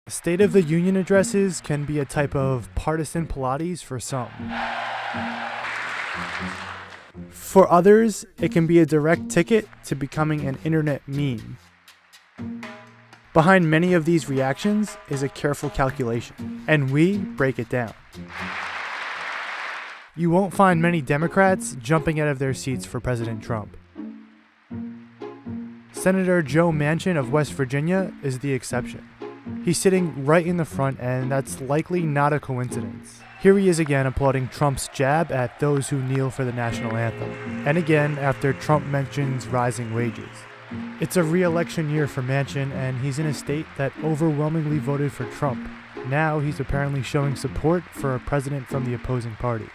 State of the Union addresses can be a type of partisan Pilates for some. For others, it can be a direct ticket to becoming an internet meme. Behind many of these reactions is a careful calculation, and we break it down. You won't find many Democrats jumping out of their seats for President Trump. Senator Joe Manchin of West Virginia is the exception. He's sitting right in the front, and that's likely not a coincidence. Here he is again applauding Trump's jab at those who kneel for the national anthem, and again after Trump mentions rising wages. It's a re-election year for Manchin, and he's in a state that overwhelmingly voted for Trump. Now he's apparently showing support for a president from the opposing party.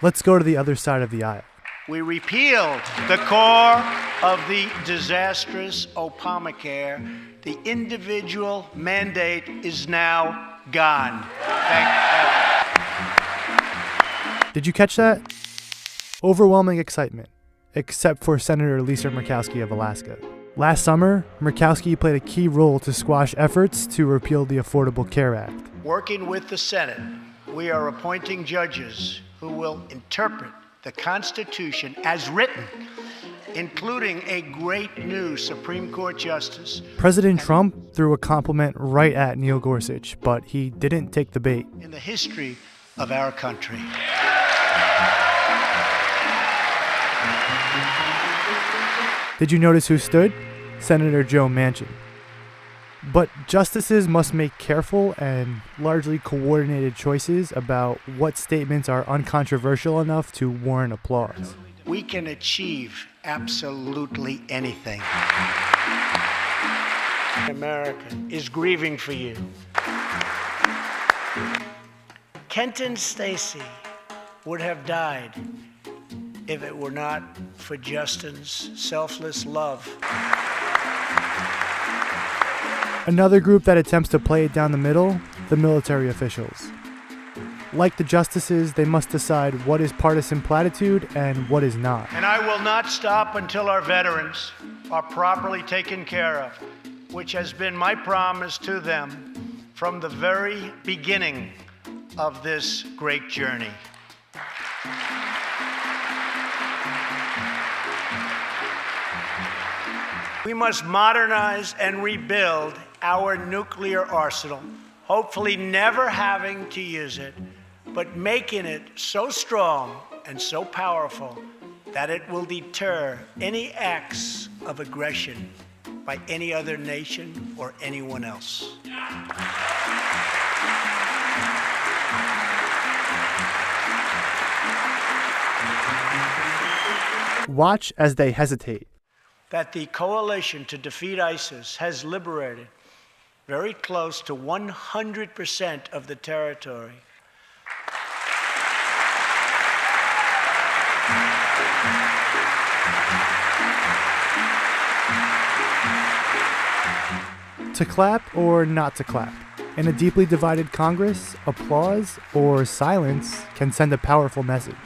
Let's go to the other side of the aisle. We repealed the core of the disastrous Obamacare. The individual mandate is now gone. Thank heaven. Did you catch that? Overwhelming excitement, except for Senator Lisa Murkowski of Alaska. Last summer, Murkowski played a key role to squash efforts to repeal the Affordable Care Act. Working with the Senate, we are appointing judges who will interpret the Constitution as written, including a great new Supreme Court justice. President Trump threw a compliment right at Neil Gorsuch, but he didn't take the bait. In the history of our country. Did you notice who stood? Senator Joe Manchin. But justices must make careful and largely coordinated choices about what statements are uncontroversial enough to warrant applause. We can achieve absolutely anything. America is grieving for you. Kenton Stacy would have died if it were not for Justin's selfless love. Another group that attempts to play it down the middle, the military officials. Like the justices, they must decide what is partisan platitude and what is not. And I will not stop until our veterans are properly taken care of, which has been my promise to them from the very beginning of this great journey. We must modernize and rebuild our nuclear arsenal, hopefully never having to use it, but making it so strong and so powerful that it will deter any acts of aggression by any other nation or anyone else. Watch as they hesitate. That the coalition to defeat ISIS has liberated very close to 100% of the territory. To clap or not to clap? In a deeply divided Congress, applause or silence can send a powerful message.